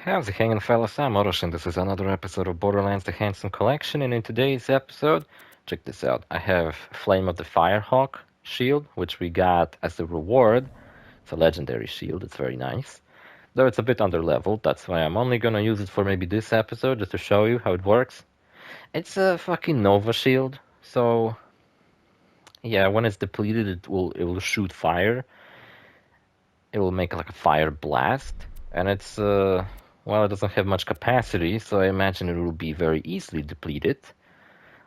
How's it hanging, fellas? I'm OrosZ, and this is another episode of Borderlands The Handsome Collection. And in today's episode, check this out. I have Flame of the Firehawk shield, which we got as a reward. It's a legendary shield. It's very nice. Though it's a bit underleveled, that's why I'm only gonna use it for maybe this episode, just to show you how it works. It's a fucking Nova shield, so yeah, when it's depleted, it will shoot fire. It will make like a fire blast, and it's well, it doesn't have much capacity, so I imagine it will be very easily depleted.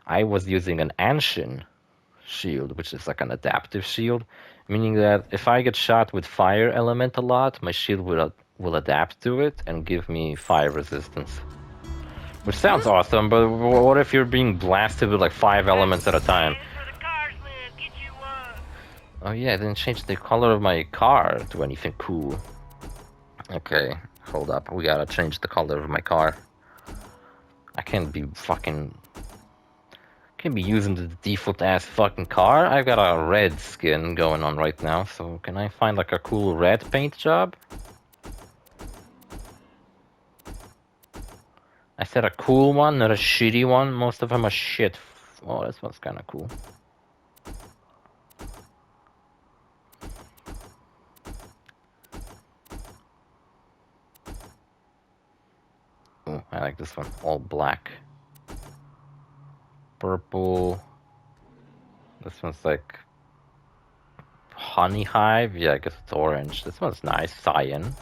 I was using an Anshin shield, which is like an adaptive shield, meaning that if I get shot with fire element a lot, my shield will adapt to it and give me fire resistance. Which sounds awesome, but what if you're being blasted with like 5 elements at a time? Oh yeah, I didn't change the color of my car to anything cool. Okay, hold up. We gotta change the color of my car. I can't be using the default ass fucking car. I've got a red skin going on right now, so can I find like a cool red paint job? I said a cool one, not a shitty one. Most of them are shit. Oh, this one's kinda cool. Ooh, I like this one. All black. Purple. This one's like honey hive. Yeah, I guess it's orange. This one's nice. Cyan.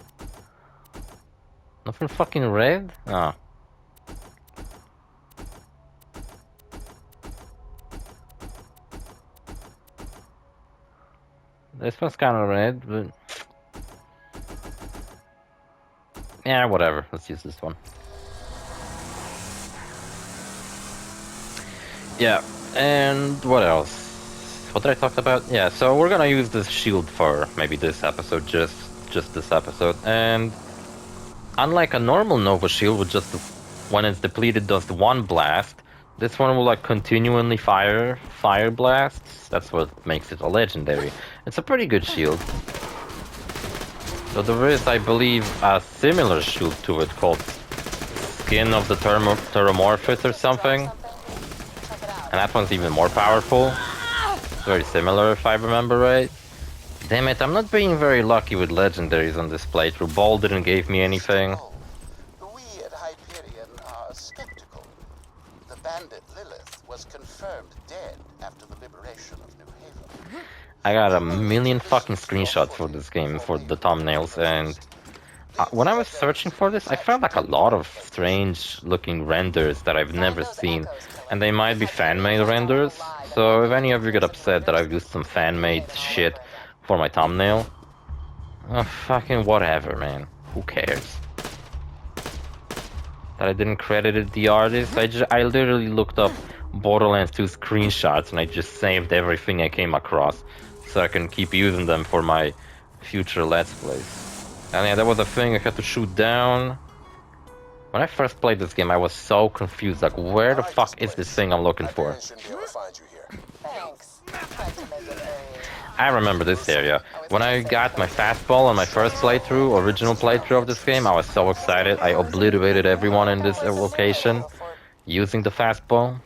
Nothing fucking red? Oh. This one's kind of red, but yeah, whatever. Let's use this one. Yeah, and what else? What did I talk about? Yeah, so we're gonna use this shield for maybe this episode, just this episode. And unlike a normal Nova shield, with just when it's depleted does the one blast, this one will like continually fire blasts. That's what makes it a legendary. It's a pretty good shield. So there is, I believe, a similar shield to it called Skin of the Terramorphous or something. And that one's even more powerful. It's very similar if I remember right. Damn it, I'm not being very lucky with legendaries on this playthrough. Ball didn't give me anything. We at Hyperion are skeptical. The bandit Lilith was confirmed dead after the liberation of New Haven. I got a million fucking screenshots for this game, for the thumbnails, and when I was searching for this, I found like a lot of strange looking renders that I've never seen. And they might be fan-made renders, so if any of you get upset that I've used some fan-made shit for my thumbnail, fucking whatever, man. Who cares? That I didn't credit the artist. I literally looked up Borderlands 2 screenshots and I just saved everything I came across, so I can keep using them for my future Let's Plays. And yeah, that was a thing I had to shoot down. When I first played this game, I was so confused, like, where the fuck is this thing I'm looking for? I remember this area. When I got my fastball on my first playthrough, original playthrough of this game, I was so excited. I obliterated everyone in this location using the fastball.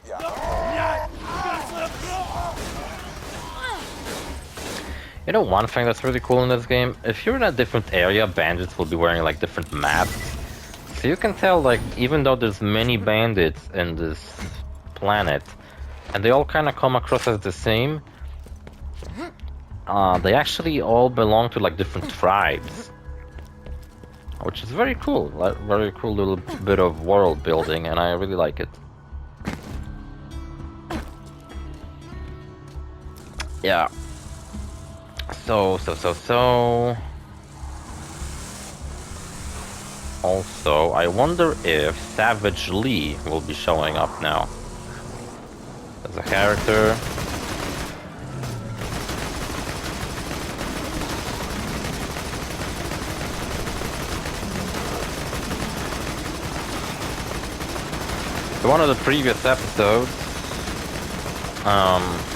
You know one thing that's really cool in this game? If you're in a different area, bandits will be wearing like different masks. So you can tell, like, even though there's many bandits in this planet, and they all kind of come across as the same, they actually all belong to like different tribes, which is very cool. Like, very cool little bit of world building, and I really like it. Yeah. So. Also, I wonder if Savage Lee will be showing up now as a character. So one of the previous episodes,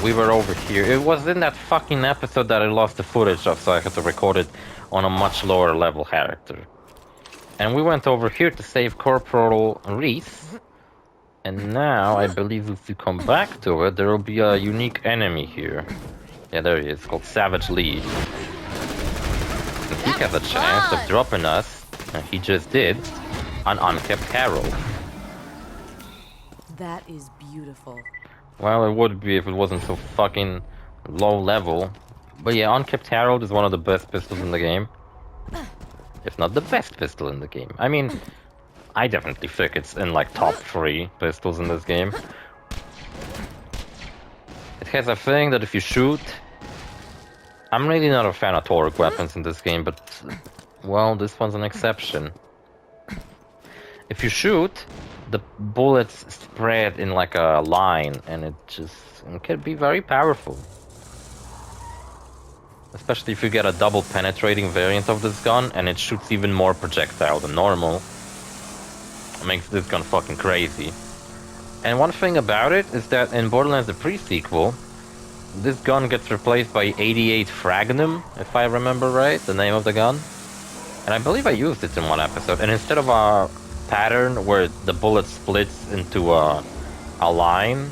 we were over here. It was in that fucking episode that I lost the footage of, so I had to record it on a much lower level character. And we went over here to save Corporal Reese. And now, I believe if we come back to it, there will be a unique enemy here. Yeah, there he is, called Savage Lee. And he has a chance of dropping us, and he just did, an Unkept Harold. That is beautiful. Well, it would be if it wasn't so fucking low level. But yeah, Unkept Harold is one of the best pistols in the game. If not the best pistol in the game. I mean, I definitely think it's in like top 3 pistols in this game. It has a thing that if you shoot... I'm really not a fan of torque weapons in this game, but... Well, this one's an exception. If you shoot, the bullets spread in like a line, and it can be very powerful. Especially if you get a double penetrating variant of this gun, and it shoots even more projectile than normal. It makes this gun fucking crazy. And one thing about it is that in Borderlands the pre-sequel, this gun gets replaced by 88 Fragnum, if I remember right, the name of the gun. And I believe I used it in one episode, and instead of a pattern where the bullet splits into a line,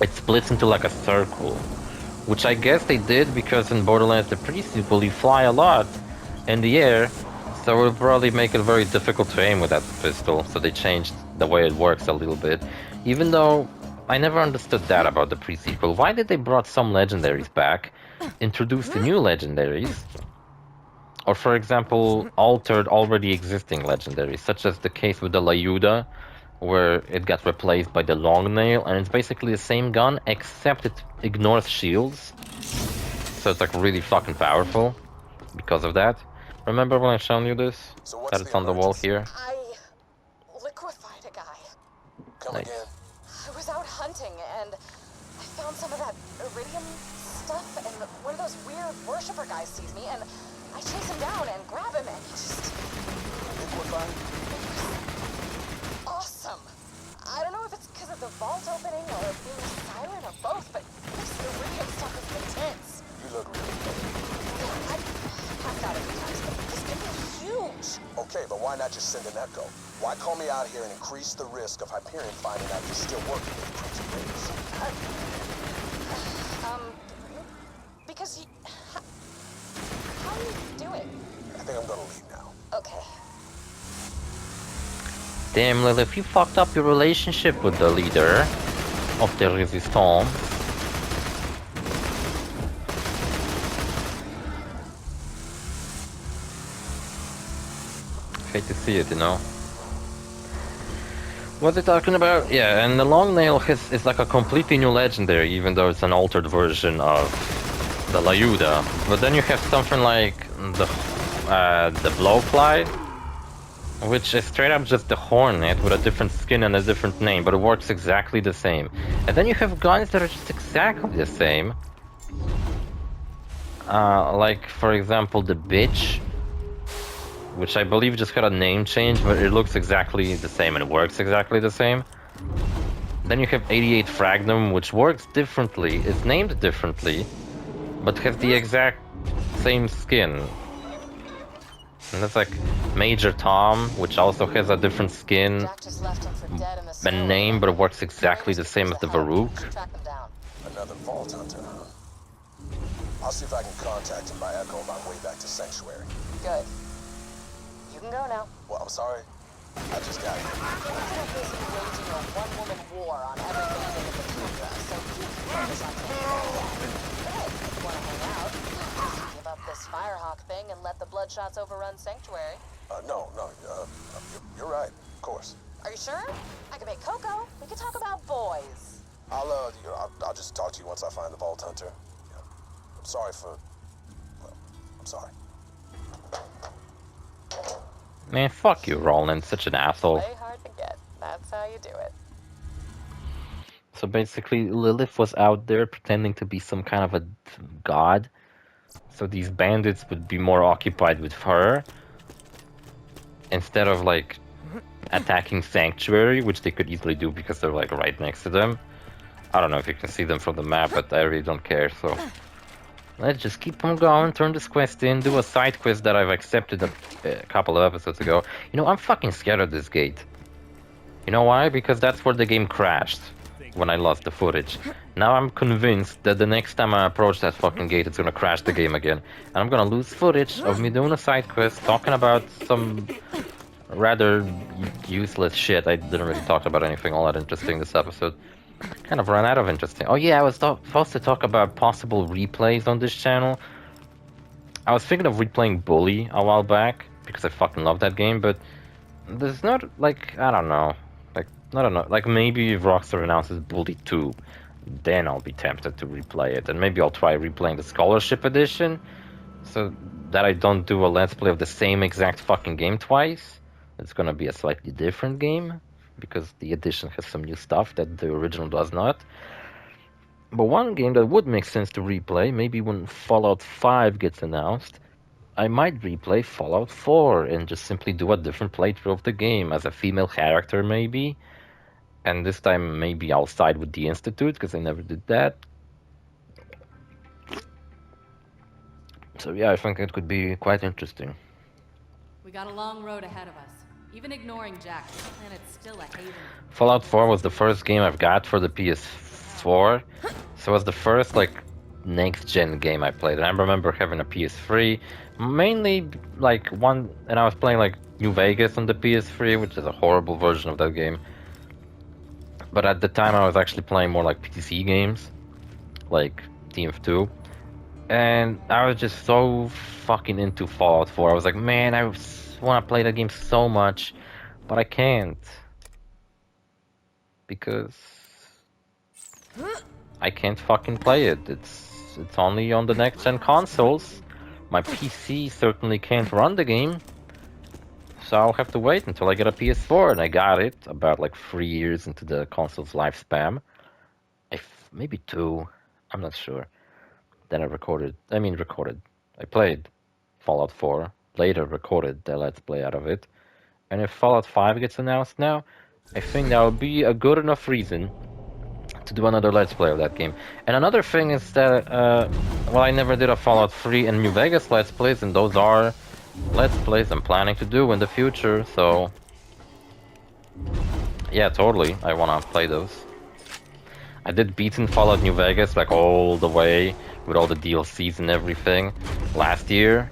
it splits into like a circle. Which I guess they did because in Borderlands the pre-sequel you fly a lot in the air, so it would probably make it very difficult to aim with that pistol, so they changed the way it works a little bit. Even though I never understood that about the pre-sequel. Why did they brought some legendaries back, introduce the new legendaries, or for example altered already existing legendaries, such as the case with the Layuda, where it got replaced by the long nail, and it's basically the same gun except it ignores shields, so it's like really fucking powerful because of that. Remember when I shown you this? So That it's on the wall here. I liquefied a guy. Come Nice. again. I was out hunting and I found some of that iridium stuff, and one of those weird worshiper guys sees me, and I chase him down and grab him, and he just Liquefied? awesome. I don't know if it's because of the vault opening or being a siren or both, but this iridium stuff is intense. You look really good. I passed out a few times, but this could be huge. Okay, but why not just send an echo? Why call me out here and increase the risk of Hyperion finding out you're still working with Preacher Raiders? Because you... How do you do it? I think I'm gonna leave now. Okay. Damn, Lilith, you fucked up your relationship with the leader of the Resistance. Hate to see it, you know. What's it talking about? Yeah, and the long nail is like a completely new legendary, even though it's an altered version of the Layuda. But then you have something like the Blowfly, which is straight up just the Hornet with a different skin and a different name, but it works exactly the same. And then you have guns that are just exactly the same. Like, for example, the Bitch, which I believe just got a name change, but it looks exactly the same and it works exactly the same. Then you have 88 Fragnum, which works differently, it's named differently, but has the exact same skin. And that's like Major Tom, which also has a different skin Jack just left him for dead in the and name, but it works exactly the same as the Varuk. Track them down. Another vault hunter, huh? I'll see if I can contact him by echo on my way back to Sanctuary. Good. You can go now. Well, I'm sorry. I just got here. President is waging a one-woman war on every bandit in the tundra, so you can focus on taking care of that. Good. If you want to hang out, give up this Firehawk thing and let the Bloodshots overrun Sanctuary. No, you're right, of course. Are you sure? I can make cocoa. We can talk about boys. I'll just talk to you once I find the vault hunter. Yeah. I'm sorry for... Well, I'm sorry. Man, fuck you, Roland, such an asshole. Way hard to get. That's how you do it. So basically, Lilith was out there pretending to be some kind of a god. So these bandits would be more occupied with her, instead of, like, attacking Sanctuary, which they could easily do because they're, like, right next to them. I don't know if you can see them from the map, but I really don't care, so... Let's just keep on going, turn this quest in, do a side quest that I've accepted a couple of episodes ago. You know, I'm fucking scared of this gate. You know why? Because that's where the game crashed when I lost the footage. Now I'm convinced that the next time I approach that fucking gate, it's gonna crash the game again. And I'm gonna lose footage of me doing a side quest, talking about some rather useless shit. I didn't really talk about anything all that interesting this episode. Kind of ran out of interesting. Oh yeah, I was supposed to talk about possible replays on this channel. I was thinking of replaying Bully a while back, because I fucking love that game, but there's not, like, I don't know. Like, I don't know. Like, maybe if Rockstar announces Bully 2, then I'll be tempted to replay it. And maybe I'll try replaying the Scholarship Edition, so that I don't do a Let's Play of the same exact fucking game twice. It's gonna be a slightly different game, because the edition has some new stuff that the original does not. But one game that would make sense to replay, maybe when Fallout 5 gets announced, I might replay Fallout 4 and just simply do a different playthrough of the game as a female character, maybe. And this time, maybe I'll side with the Institute, because I never did that. So yeah, I think it could be quite interesting. We got a long road ahead of us. Even ignoring Jack, this planet's still a haven. Fallout 4 was the first game I've got for the PS4, so it was the first, like, next-gen game I played. And I remember having a PS3, mainly, like, and I was playing, like, New Vegas on the PS3, which is a horrible version of that game. But at the time, I was actually playing more, like, PC games, like TF2. And I was just so fucking into Fallout 4. I was like, man, I want to play that game so much, but I can't. Because I can't fucking play it. It's only on the next gen consoles. My PC certainly can't run the game. So I'll have to wait until I get a PS4, and I got it about like 3 years into the console's lifespan. Maybe 2, I'm not sure. Then I played Fallout 4, later recorded the Let's Play out of it. And if Fallout 5 gets announced now, I think that would be a good enough reason to do another Let's Play of that game. And another thing is that, well, I never did a Fallout 3 and New Vegas Let's Plays, and those are Let's Plays I'm planning to do in the future, so... yeah, totally, I wanna play those. I did beat in Fallout New Vegas, like, all the way, with all the DLCs and everything, last year.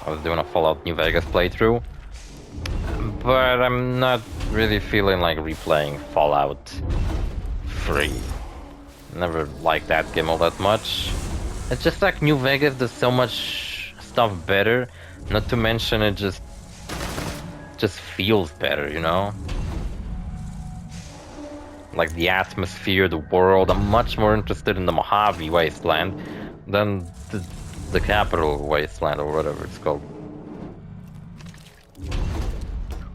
I was doing a Fallout New Vegas playthrough. But I'm not really feeling like replaying Fallout 3. Never liked that game all that much. It's just like New Vegas does so much stuff better, not to mention it just feels better, you know? Like the atmosphere, the world. I'm much more interested in the Mojave Wasteland than the Capital Wasteland, or whatever it's called.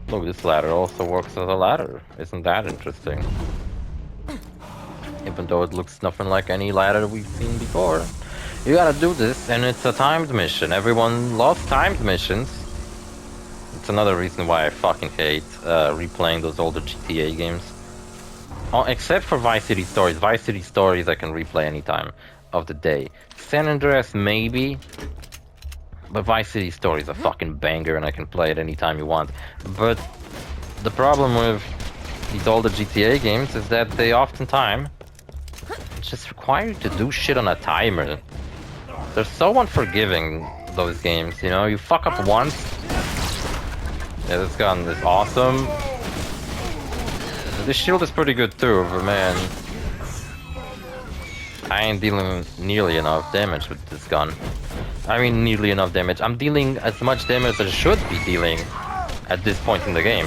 Look, this ladder also works as a ladder. Isn't that interesting? Even though it looks nothing like any ladder we've seen before. You gotta do this, and it's a timed mission. Everyone loves timed missions. It's another reason why I fucking hate replaying those older GTA games. Oh, except for Vice City Stories. Vice City Stories I can replay any time of the day. San Andreas maybe, but Vice City Stories is a fucking banger and I can play it anytime you want. But the problem with these older GTA games is that they oftentimes just require you to do shit on a timer. They're so unforgiving, those games, you know? You fuck up once. Yeah, this gun is awesome. This shield is pretty good too, but man, I ain't dealing nearly enough damage with this gun. I mean, nearly enough damage. I'm dealing as much damage as I should be dealing at this point in the game.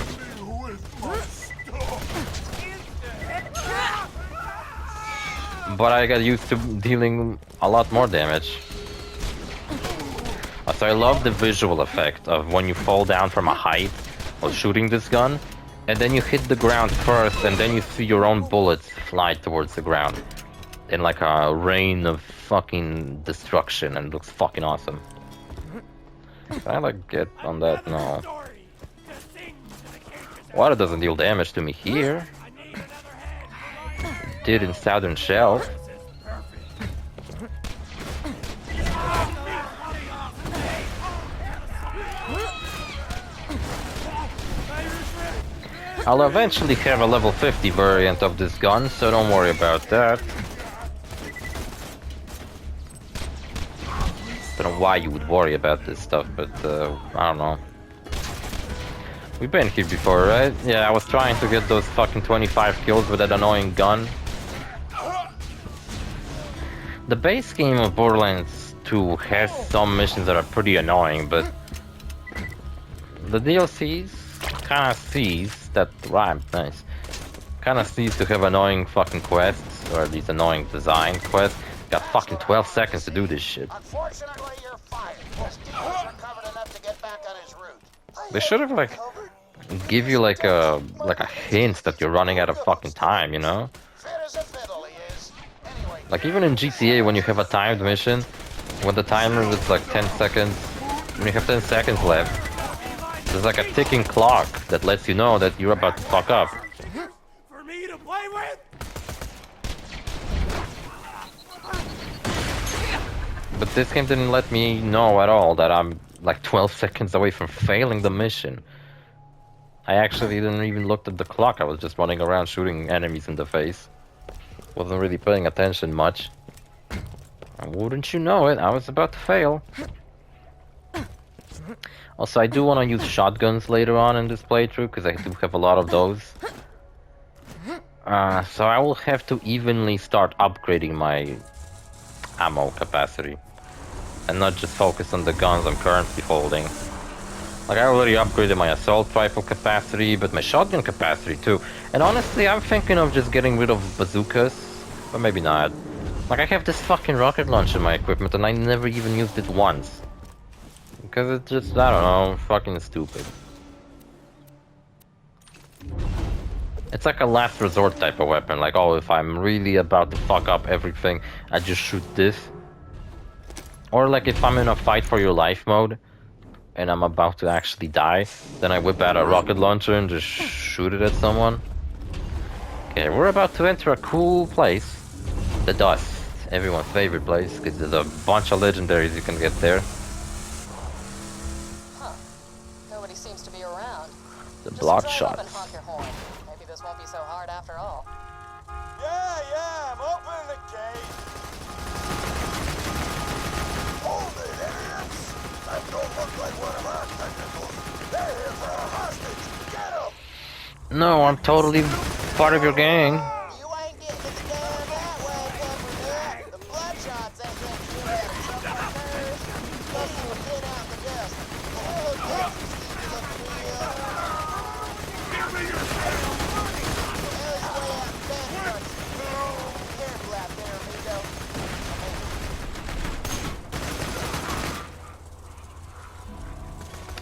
But I got used to dealing a lot more damage. So I love the visual effect of when you fall down from a height while shooting this gun, and then you hit the ground first, and then you see your own bullets fly towards the ground in like a rain of fucking destruction, and it looks fucking awesome. Can I like get on that? No. Water doesn't deal damage to me here. It did in Southern Shelf. I'll eventually have a level 50 variant of this gun, so don't worry about that. Don't know why you would worry about this stuff, but I don't know. We've been here before, right? Yeah, I was trying to get those fucking 25 kills with that annoying gun. The base game of Borderlands 2 has some missions that are pretty annoying, but the DLCs kinda sees that rhyme, nice. Kinda sees to have annoying fucking quests, or at least annoying design quests. Got fucking 12 seconds to do this shit. Unfortunately, you're fired. His demons recovered enough to get back on his route. They should have like give you like a hint that you're running out of fucking time, you know? Fit as a fiddle, he is. Anyway, Like even in GTA when you have a timed mission, when the timer is like 10 seconds, when you have 10 seconds left, there's like a ticking clock that lets you know that you're about to fuck up. For me to play with? But this game didn't let me know at all that I'm like 12 seconds away from failing the mission. I actually didn't even look at the clock, I was just running around shooting enemies in the face. Wasn't really paying attention much. And wouldn't you know it, I was about to fail. Also, I do want to use shotguns later on in this playthrough, because I do have a lot of those. So I will have to evenly start upgrading my ammo capacity. And not just focus on the guns I'm currently holding. Like, I already upgraded my assault rifle capacity, but my shotgun capacity too. And honestly, I'm thinking of just getting rid of bazookas, but maybe not. Like, I have this fucking rocket launcher in my equipment, and I never even used it once. Because it's just, I don't know, fucking stupid. It's like a last resort type of weapon, like, oh, if I'm really about to fuck up everything, I just shoot this. Or like if I'm in a fight for your life mode, and I'm about to actually die, then I whip out a rocket launcher and just shoot it at someone. Okay, we're about to enter a cool place. The Dust. Everyone's favorite place, because there's a bunch of legendaries you can get there. Huh. Nobody seems to be around. The Just block drive up shots. and honk your horn. Maybe this won't be so hard after all. Yeah, I'm opening the gate. hold it, idiots! That don't look like one of our technicals. They're here for a hostage. Get them! No, I'm totally part of your gang. You ain't getting to the damn that way, Pepper. The bloodshots ain't gonna shoot at some nerves. Plus, you'll get out the dust. Oh, Texas, you look real. Give me your Ellie's way out back. Careful out there, amigo.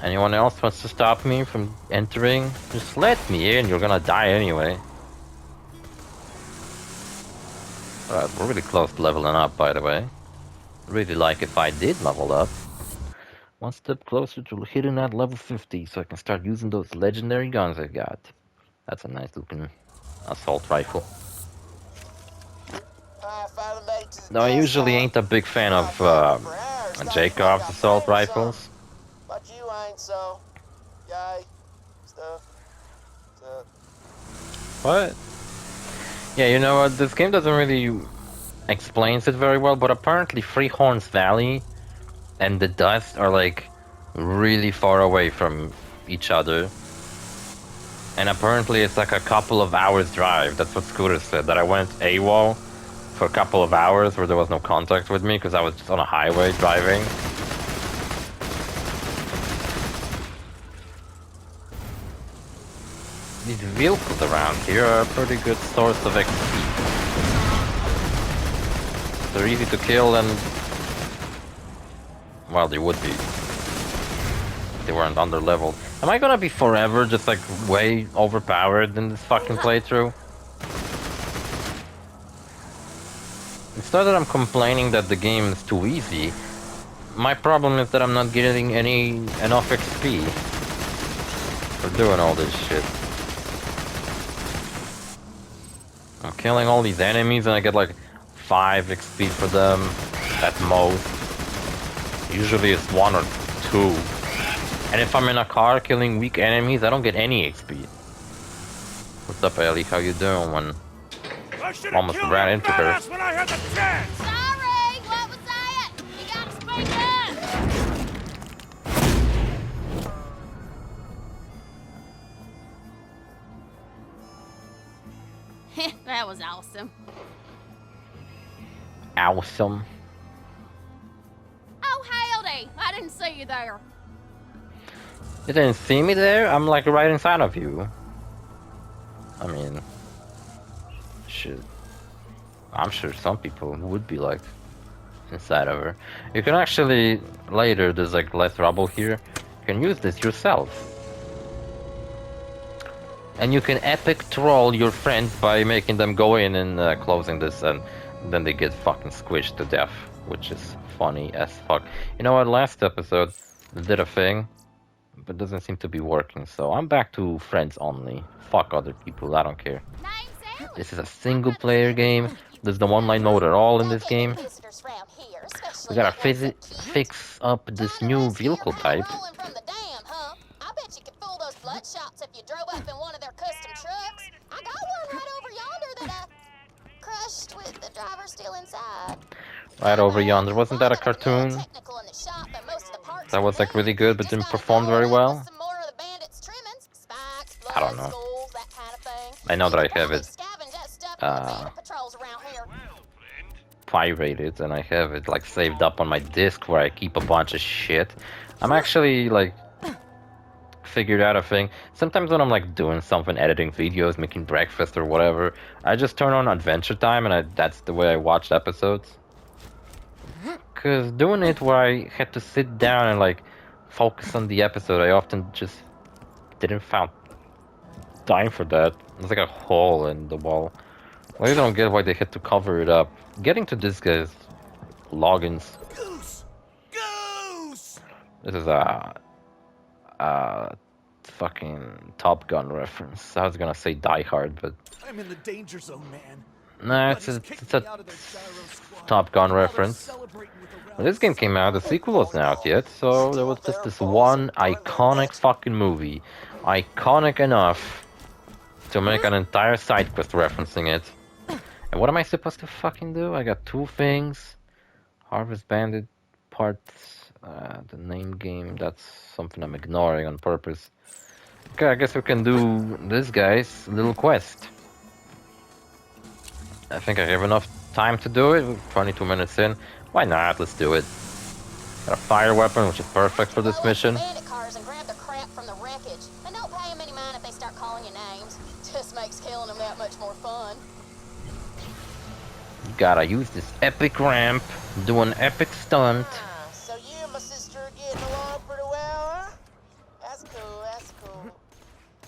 Anyone else wants to stop me from entering? Just let me in, you're gonna die anyway. Alright, we're really close to leveling up, by the way. Really like if I did level up. One step closer to hitting that level 50, so I can start using those legendary guns I've got. That's a nice looking assault rifle. I finally made it to the No, I dust usually hall. ain't a big fan of For hours, thought Jacob's I assault played some. rifles. But you ain't so. Yay. Stuff. What? Yeah, you know what, this game doesn't really explains it very well, but apparently Three Horns Valley and the Dust are like really far away from each other. And apparently it's like a couple of hours drive. That's what Scooter said, that I went AWOL for a couple of hours where there was no contact with me because I was just on a highway driving. These vehicles around here are a pretty good source of XP. They're easy to kill and... well, they would be. They weren't under-leveled. Am I gonna be forever just like way overpowered in this fucking playthrough? It's not that I'm complaining that the game is too easy. My problem is that I'm not getting enough XP for doing all this shit. I'm killing all these enemies and I get like 5 XP for them at most. Usually it's 1 or 2. And if I'm in a car killing weak enemies, I don't get any XP. What's up, Ellie? How you doing? When I should almost ran into her. when I had the chance. Sorry, what was that? You gotta speak up. That was awesome. Awesome. Oh, howdy! I didn't see you there. You didn't see me there? I'm like right inside of you. I mean, shit. I'm sure some people would be like inside of her. You can actually, later, there's like less rubble here. You can use this yourself. And you can epic troll your friends by making them go in and closing this, and then they get fucking squished to death, which is funny as fuck. You know what, last episode did a thing, but doesn't seem to be working, so I'm back to friends only. Fuck other people, I don't care. This is a single player game. There's no online mode at all in this game. We gotta fix up this new vehicle type. Bloodshot's if you drove up in one of their custom trucks. I got one right over yonder that crushed with the driver still inside. Right over yonder. Wasn't that a cartoon? That was like really good but didn't perform very well? I don't know. I know that I have it pirated, and I have it like saved up on my disc where I keep a bunch of shit. I'm actually like figured out a thing. Sometimes when I'm like doing something, editing videos, making breakfast or whatever, I just turn on Adventure Time, and that's the way I watched episodes. Cause doing it where I had to sit down and like focus on the episode, I often just didn't find time for that. There's like a hole in the wall. I really don't get why they had to cover it up. Getting to this guy's logins. Goose! Goose! This is a fucking Top Gun reference. I was gonna say Die Hard, but I'm in the danger zone, man. no, it's a Top Gun reference. When this game came out, the sequel wasn't out yet, so there was just this one iconic fucking movie. Iconic enough to make an entire side quest referencing it. And what am I supposed to fucking do? I got two things. Harvest Bandit parts, the name game, that's something I'm ignoring on purpose. Okay, I guess we can do this guy's little quest. I think I have enough time to do it. We're 22 minutes in. Why not? Let's do it. Got a fire weapon, which is perfect for this mission. Bandit cars and grab the crap from the wreckage. And don't pay them any mind if they start calling you names. Just makes killing them that much more fun. Gotta use this epic ramp, do an epic stunt. So you and my sister are getting along pretty well, huh? That's cool, that's cool.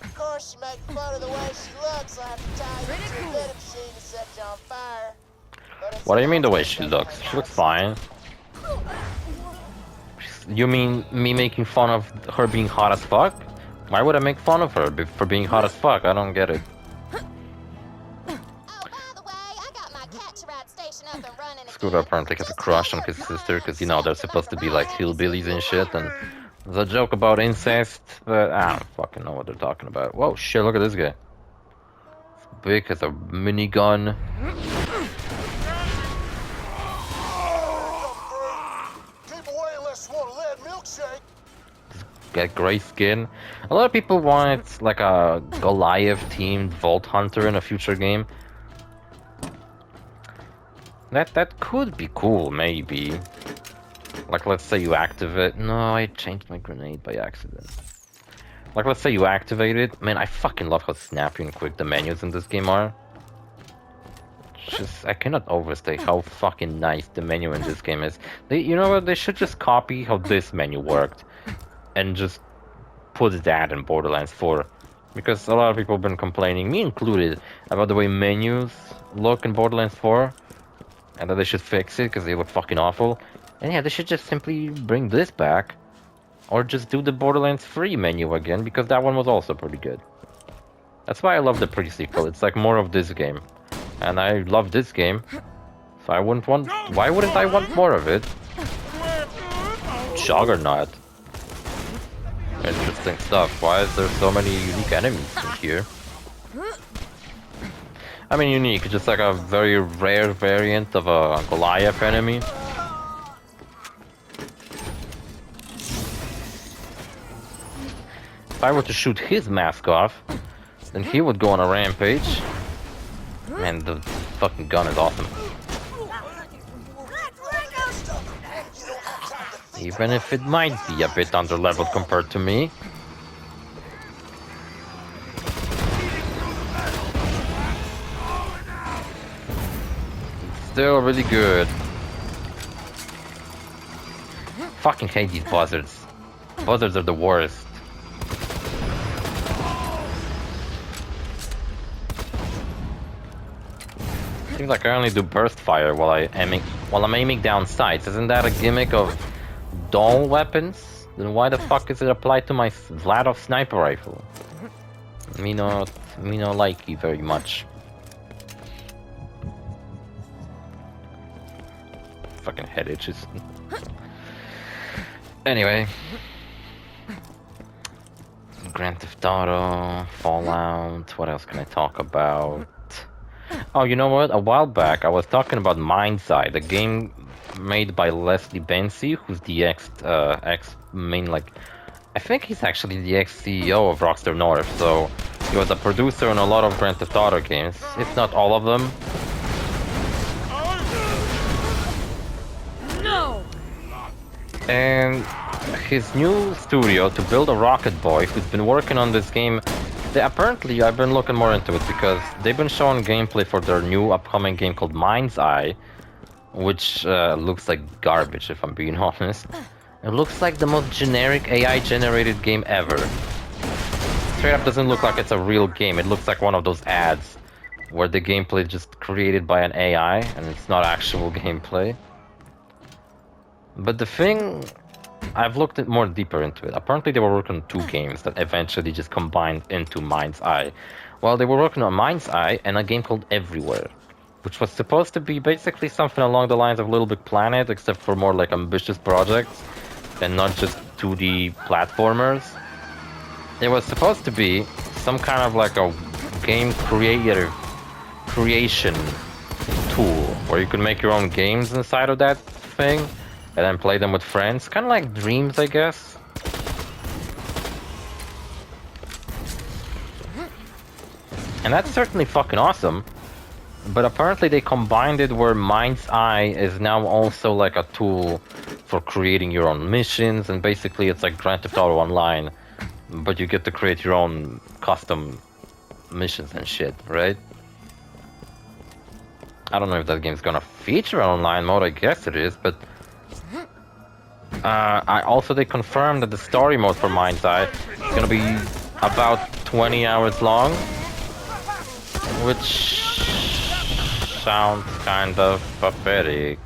Of course, you make fun of the way she looks, so I have to tie you to a vending machine to set you on fire. What do you mean the way she looks? She looks fine. You mean me making fun of her being hot as fuck? Why would I make fun of her for being hot as fuck? I don't get it. Scooter apparently has a crush on his sister because, you know, they're supposed to be like hillbillies and shit, and there's a joke about incest, but I don't fucking know what they're talking about. Whoa, shit, look at this guy. It's big, has a minigun. Keep away unless you want a lead milkshake. Got gray skin. A lot of people want like a Goliath-themed Vault Hunter in a future game. That could be cool, maybe. Like, let's say you activate... No, I changed my grenade by accident. Like, let's say you activate it. Man, I fucking love how snappy and quick the menus in this game are. Just, I cannot overstate how fucking nice the menu in this game is. You know what? They should just copy how this menu worked. And just put that in Borderlands 4. Because a lot of people have been complaining, me included, about the way menus look in Borderlands 4. And that they should fix it because they look fucking awful. And yeah, they should just simply bring this back. Or just do the Borderlands 3 menu again, because that one was also pretty good. That's why I love the pre-sequel. It's like more of this game. And I love this game. So I wouldn't want... Why wouldn't I want more of it? Juggernaut. Interesting stuff. Why is there so many unique enemies in here? I mean unique, just like a very rare variant of a Goliath enemy. If I were to shoot his mask off, then he would go on a rampage. Man, the fucking gun is awesome. Even if it might be a bit underleveled compared to me. Still really good. Fucking hate these buzzards. Buzzards are the worst. Seems like I only do burst fire while I'm aiming down sights. Isn't that a gimmick of dull weapons? Then why the fuck is it applied to my Vladov sniper rifle? Me no like you very much. Fucking head itches. Anyway. Grand Theft Auto, Fallout, what else can I talk about? Oh, you know what? A while back I was talking about Mindside, a game made by Leslie Benzie, who's the ex-main, like... I think he's actually the ex-CEO of Rockstar North, so... He was a producer on a lot of Grand Theft Auto games, if not all of them. And his new studio to build a Rocket Boy, who's been working on this game, apparently I've been looking more into it because they've been showing gameplay for their new upcoming game called Mind's Eye, which looks like garbage if I'm being honest. It looks like the most generic AI generated game ever. Straight up doesn't look like it's a real game, it looks like one of those ads where the gameplay is just created by an AI and it's not actual gameplay. But the thing, I've looked at more deeper into it. Apparently they were working on 2 games that eventually just combined into Mind's Eye. Well, they were working on Mind's Eye and a game called Everywhere, which was supposed to be basically something along the lines of Little Big Planet, except for more like ambitious projects and not just 2D platformers. It was supposed to be some kind of like a game creation tool where you could make your own games inside of that thing and then play them with friends. Kind of like Dreams, I guess. And that's certainly fucking awesome. But apparently they combined it where Mind's Eye is now also like a tool for creating your own missions, and basically it's like Grand Theft Auto Online, but you get to create your own custom missions and shit, right? I don't know if that game's gonna feature an online mode, I guess it is, but they confirmed that the story mode for Mind's Eye is gonna be about 20 hours long, which sounds kind of pathetic.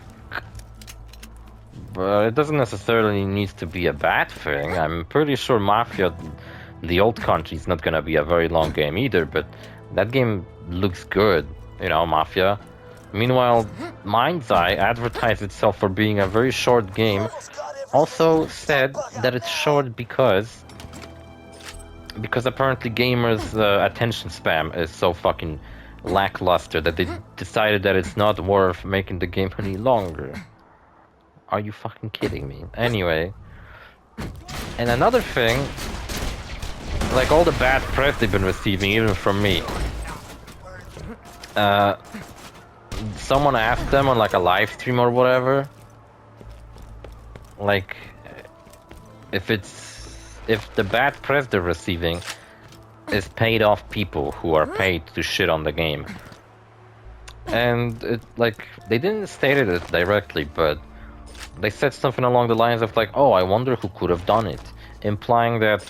But it doesn't necessarily need to be a bad thing. I'm pretty sure Mafia, the old country, is not gonna be a very long game either, but that game looks good, you know, Mafia. Meanwhile, Mind's Eye advertised itself for being a very short game. Also said that it's short because apparently gamers' attention span is so fucking lackluster that they decided that it's not worth making the game any longer. Are you fucking kidding me? Anyway, and another thing, like all the bad press they've been receiving, even from me. Someone asked them on like a live stream or whatever, like if the bad press they're receiving is paid off people who are paid to shit on the game. And it, like, they didn't state it directly, but they said something along the lines of like, oh, I wonder who could have done it, implying that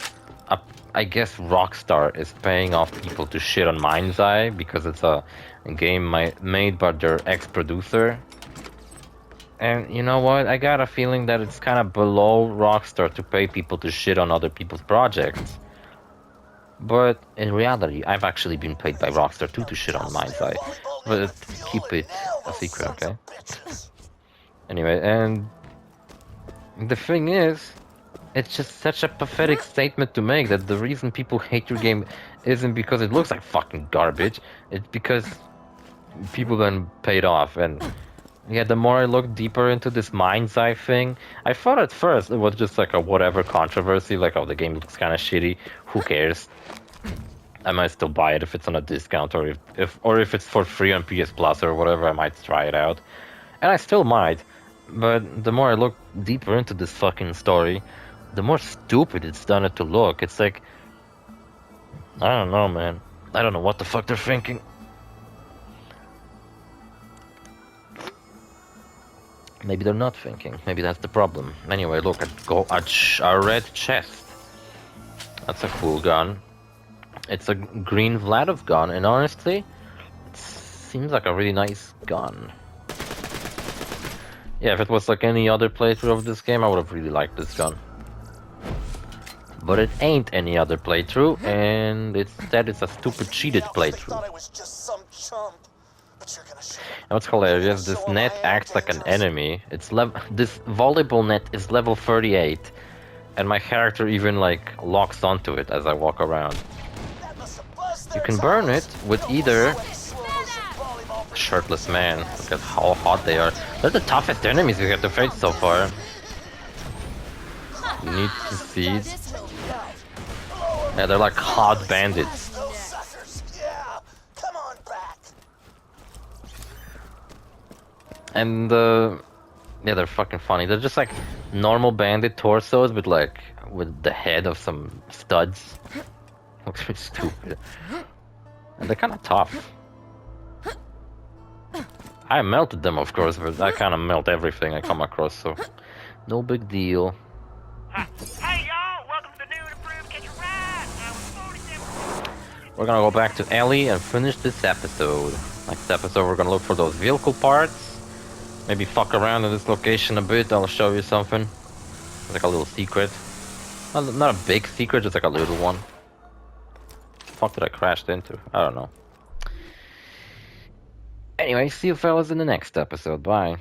I guess Rockstar is paying off people to shit on Mind's Eye because it's a game made by their ex-producer. And you know what? I got a feeling that it's kind of below Rockstar to pay people to shit on other people's projects. But in reality, I've actually been paid by Rockstar too to shit on Mind's Eye. But keep it a secret, okay? Anyway, and the thing is, It's just such a pathetic statement to make that the reason people hate your game isn't because it looks like fucking garbage. It's because people then paid off. And yeah, the more I look deeper into this mind's eye thing, I thought at first it was just like a whatever controversy, like, oh, the game looks kind of shitty. Who cares? I might still buy it if it's on a discount, or if it's for free on PS Plus or whatever. I might try it out, and I still might. But the more I look deeper into this fucking story, the more stupid it's done it to look. It's like, I don't know, man. I don't know what the fuck they're thinking. Maybe they're not thinking. Maybe that's the problem. Anyway, look at a red chest. That's a cool gun. It's a green Vladov gun, and honestly, it seems like a really nice gun. Yeah, if it was like any other playthrough of this game, I would have really liked this gun. But it ain't any other playthrough, and instead it's a stupid cheated playthrough. And what's hilarious, this net acts like an enemy. This volleyball net is level 38, and my character even like locks onto it as I walk around. You can burn it with either shirtless man. Look at how hot they are. They're the toughest enemies we have to face so far. You need to see. Yeah, they're like hot bandits. And yeah, they're fucking funny. They're just like normal bandit torsos with the head of some studs. Looks pretty stupid. And they're kind of tough. I melted them, of course, but I kind of melt everything I come across, so no big deal. Hey y'all, welcome to the new and improved Catch a Ride. I was 47. We're gonna go back to Ellie and finish this episode. Next episode, we're gonna look for those vehicle parts. Maybe fuck around in this location a bit. I'll show you something. It's like a little secret. Not a big secret, just like a little one. Fuck did I crashed into? I don't know. Anyway, see you fellas in the next episode. Bye.